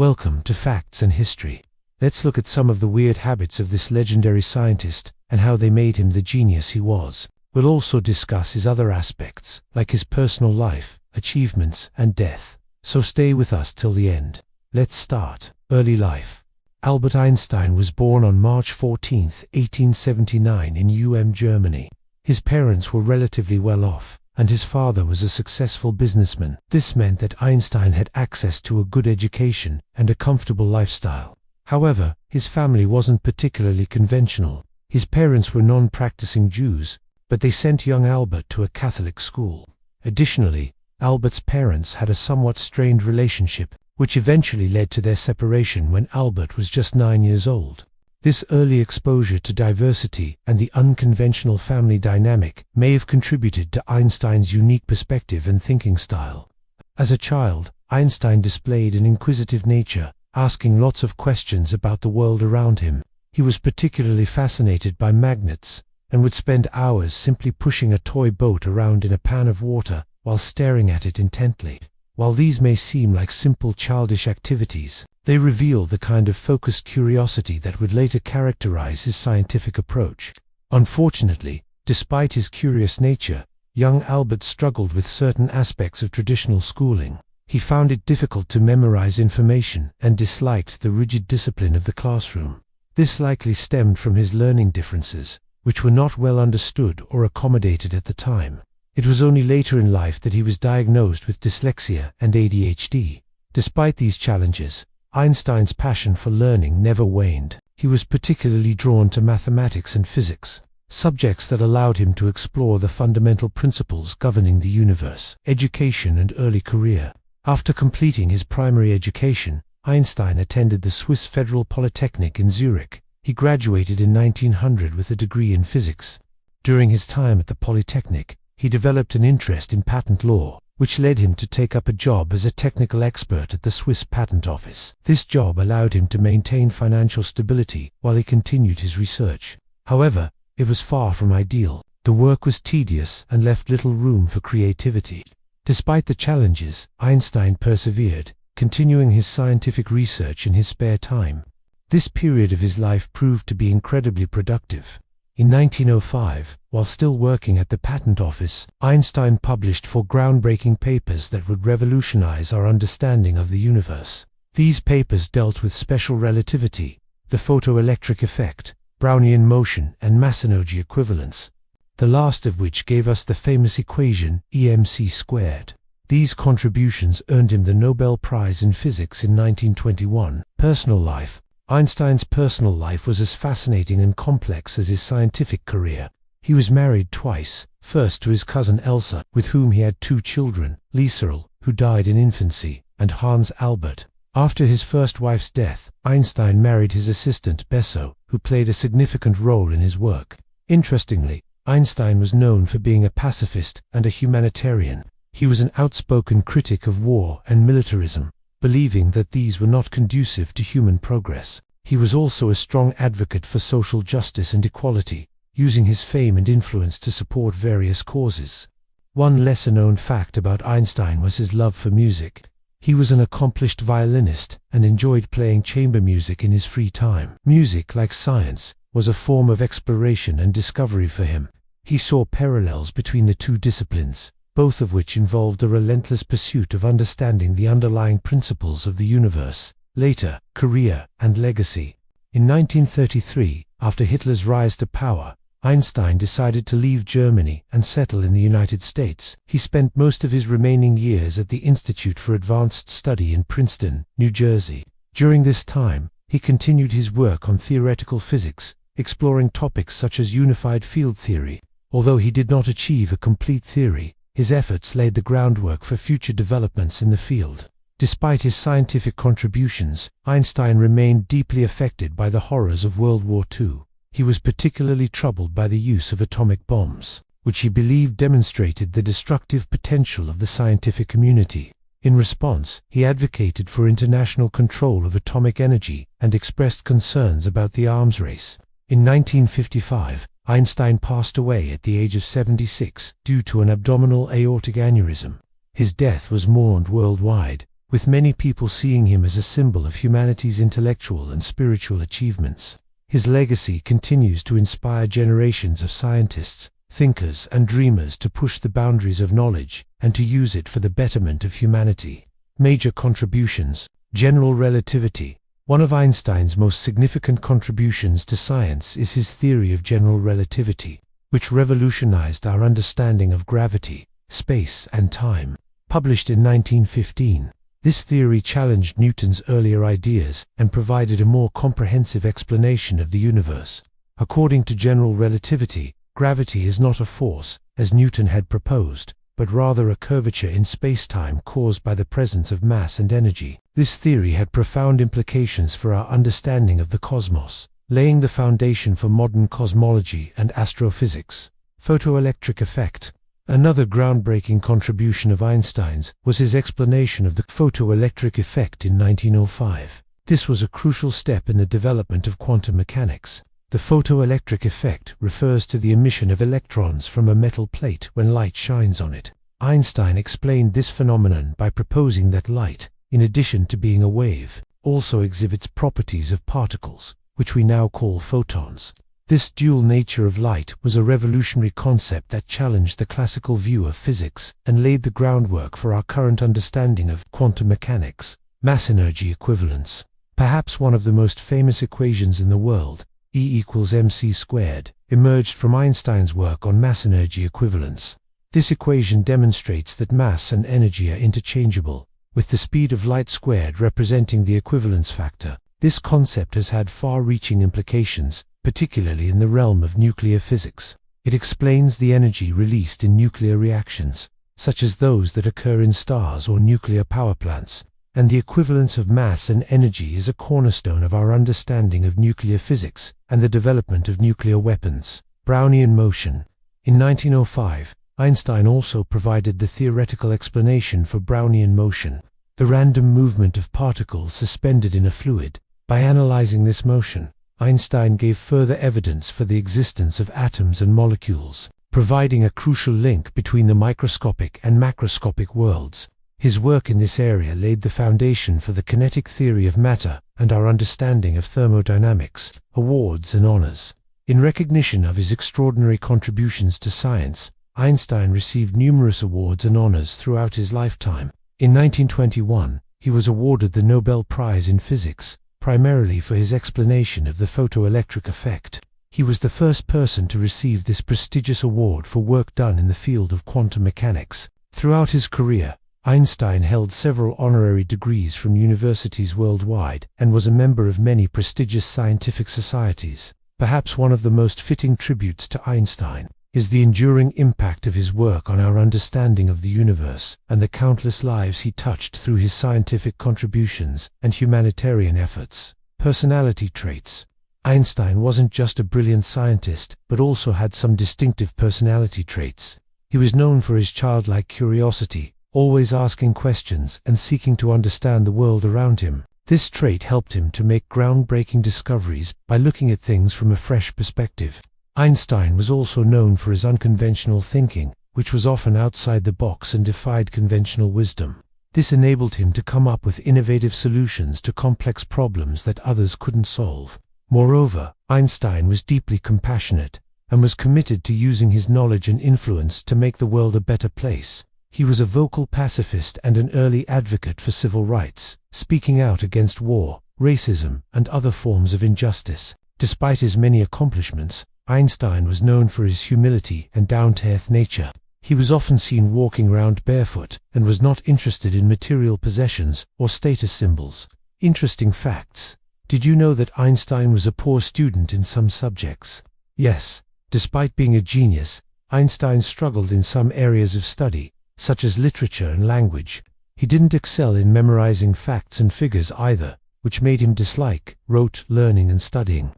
Welcome to Facts and History. Let's look at some of the weird habits of this legendary scientist and how they made him the genius he was. We'll also discuss his other aspects, like his personal life, achievements, and death. So stay with us till the end. Let's start. Early life. Albert Einstein was born on March 14, 1879 in Germany. His parents were relatively well off, and his father was a successful businessman. This meant that Einstein had access to a good education and a comfortable lifestyle. However, his family wasn't particularly conventional. His parents were non-practicing Jews, but they sent young Albert to a Catholic school. Additionally, Albert's parents had a somewhat strained relationship, which eventually led to their separation when Albert was just 9 years old. This early exposure to diversity and the unconventional family dynamic may have contributed to Einstein's unique perspective and thinking style. As a child, Einstein displayed an inquisitive nature, asking lots of questions about the world around him. He was particularly fascinated by magnets, and would spend hours simply pushing a toy boat around in a pan of water while staring at it intently. While these may seem like simple childish activities, they reveal the kind of focused curiosity that would later characterize his scientific approach. Unfortunately, despite his curious nature, young Albert struggled with certain aspects of traditional schooling. He found it difficult to memorize information and disliked the rigid discipline of the classroom. This likely stemmed from his learning differences, which were not well understood or accommodated at the time. It was only later in life that he was diagnosed with dyslexia and ADHD. Despite these challenges, Einstein's passion for learning never waned. He was particularly drawn to mathematics and physics, subjects that allowed him to explore the fundamental principles governing the universe. Education and early career. After completing his primary education, Einstein attended the Swiss Federal Polytechnic in Zurich. He graduated in 1900 with a degree in physics. During his time at the Polytechnic, he developed an interest in patent law, which led him to take up a job as a technical expert at the Swiss Patent Office. This job allowed him to maintain financial stability while he continued his research. However, it was far from ideal. The work was tedious and left little room for creativity. Despite the challenges, Einstein persevered, continuing his scientific research in his spare time. This period of his life proved to be incredibly productive. In 1905, while still working at the Patent Office, Einstein published 4 groundbreaking papers that would revolutionize our understanding of the universe. These papers dealt with special relativity, the photoelectric effect, Brownian motion, and mass energy equivalence, the last of which gave us the famous equation EmC². These contributions earned him the Nobel Prize in Physics in 1921. Personal life. Einstein's personal life was as fascinating and complex as his scientific career. He was married twice, first to his cousin Elsa, with whom he had 2 children, Lieserl, who died in infancy, and Hans Albert. After his first wife's death, Einstein married his assistant Besso, who played a significant role in his work. Interestingly, Einstein was known for being a pacifist and a humanitarian. He was an outspoken critic of war and militarism, believing that these were not conducive to human progress. He was also a strong advocate for social justice and equality, using his fame and influence to support various causes. One lesser-known fact about Einstein was his love for music. He was an accomplished violinist and enjoyed playing chamber music in his free time. Music, like science, was a form of exploration and discovery for him. He saw parallels between the 2 disciplines, both of which involved a relentless pursuit of understanding the underlying principles of the universe. Later, career and legacy. In 1933, after Hitler's rise to power, Einstein decided to leave Germany and settle in the United States. He spent most of his remaining years at the Institute for Advanced Study in Princeton, New Jersey. During this time, he continued his work on theoretical physics, exploring topics such as unified field theory. Although he did not achieve a complete theory, his efforts laid the groundwork for future developments in the field. Despite his scientific contributions, Einstein remained deeply affected by the horrors of World War II. He was particularly troubled by the use of atomic bombs, which he believed demonstrated the destructive potential of the scientific community. In response, he advocated for international control of atomic energy and expressed concerns about the arms race. In 1955, Einstein passed away at the age of 76 due to an abdominal aortic aneurysm. His death was mourned worldwide, with many people seeing him as a symbol of humanity's intellectual and spiritual achievements. His legacy continues to inspire generations of scientists, thinkers, and dreamers to push the boundaries of knowledge and to use it for the betterment of humanity. Major contributions. General relativity. One of Einstein's most significant contributions to science is his theory of general relativity, which revolutionized our understanding of gravity, space, and time. Published in 1915, this theory challenged Newton's earlier ideas and provided a more comprehensive explanation of the universe. According to general relativity, gravity is not a force, as Newton had proposed, but rather a curvature in space-time caused by the presence of mass and energy. This theory had profound implications for our understanding of the cosmos, laying the foundation for modern cosmology and astrophysics. Photoelectric effect. Another groundbreaking contribution of Einstein's was his explanation of the photoelectric effect in 1905. This was a crucial step in the development of quantum mechanics. The photoelectric effect refers to the emission of electrons from a metal plate when light shines on it. Einstein explained this phenomenon by proposing that light, in addition to being a wave, also exhibits properties of particles, which we now call photons. This dual nature of light was a revolutionary concept that challenged the classical view of physics and laid the groundwork for our current understanding of quantum mechanics. Mass-energy equivalence. Perhaps one of the most famous equations in the world, E=mc², emerged from Einstein's work on mass-energy equivalence. This equation demonstrates that mass and energy are interchangeable, with the speed of light squared representing the equivalence factor. This concept has had far-reaching implications, particularly in the realm of nuclear physics. It explains the energy released in nuclear reactions, such as those that occur in stars or nuclear power plants, and the equivalence of mass and energy is a cornerstone of our understanding of nuclear physics and the development of nuclear weapons. Brownian motion. In 1905, Einstein also provided the theoretical explanation for Brownian motion, the random movement of particles suspended in a fluid. By analyzing this motion, Einstein gave further evidence for the existence of atoms and molecules, providing a crucial link between the microscopic and macroscopic worlds. His work in this area laid the foundation for the kinetic theory of matter and our understanding of thermodynamics. Awards and honors. In recognition of his extraordinary contributions to science, Einstein received numerous awards and honors throughout his lifetime. In 1921, he was awarded the Nobel Prize in Physics, primarily for his explanation of the photoelectric effect. He was the first person to receive this prestigious award for work done in the field of quantum mechanics. Throughout his career, Einstein held several honorary degrees from universities worldwide and was a member of many prestigious scientific societies. Perhaps one of the most fitting tributes to Einstein is the enduring impact of his work on our understanding of the universe and the countless lives he touched through his scientific contributions and humanitarian efforts. Personality traits. Einstein wasn't just a brilliant scientist, but also had some distinctive personality traits. He was known for his childlike curiosity, always asking questions and seeking to understand the world around him. This trait helped him to make groundbreaking discoveries by looking at things from a fresh perspective. Einstein was also known for his unconventional thinking, which was often outside the box and defied conventional wisdom. This enabled him to come up with innovative solutions to complex problems that others couldn't solve. Moreover, Einstein was deeply compassionate and was committed to using his knowledge and influence to make the world a better place. He was a vocal pacifist and an early advocate for civil rights, speaking out against war, racism, and other forms of injustice. Despite his many accomplishments, Einstein was known for his humility and down-to-earth nature. He was often seen walking around barefoot and was not interested in material possessions or status symbols. Interesting facts. Did you know that Einstein was a poor student in some subjects? Yes, despite being a genius, Einstein struggled in some areas of study, such as literature and language. He didn't excel in memorizing facts and figures either, which made him dislike rote learning and studying.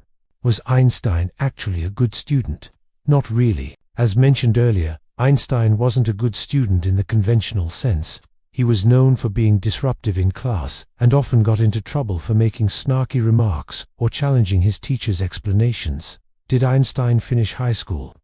Was Einstein actually a good student? Not really. As mentioned earlier, Einstein wasn't a good student in the conventional sense. He was known for being disruptive in class and often got into trouble for making snarky remarks or challenging his teacher's explanations. Did Einstein finish high school?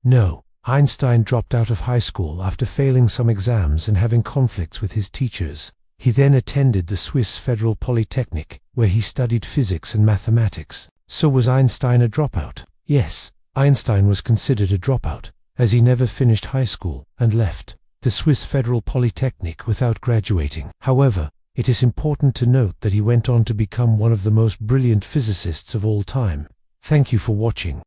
No. Einstein dropped out of high school after failing some exams and having conflicts with his teachers. He then attended the Swiss Federal Polytechnic, where he studied physics and mathematics. So was Einstein a dropout? Yes, Einstein was considered a dropout, as he never finished high school and left the Swiss Federal Polytechnic without graduating. However, it is important to note that he went on to become one of the most brilliant physicists of all time. Thank you for watching.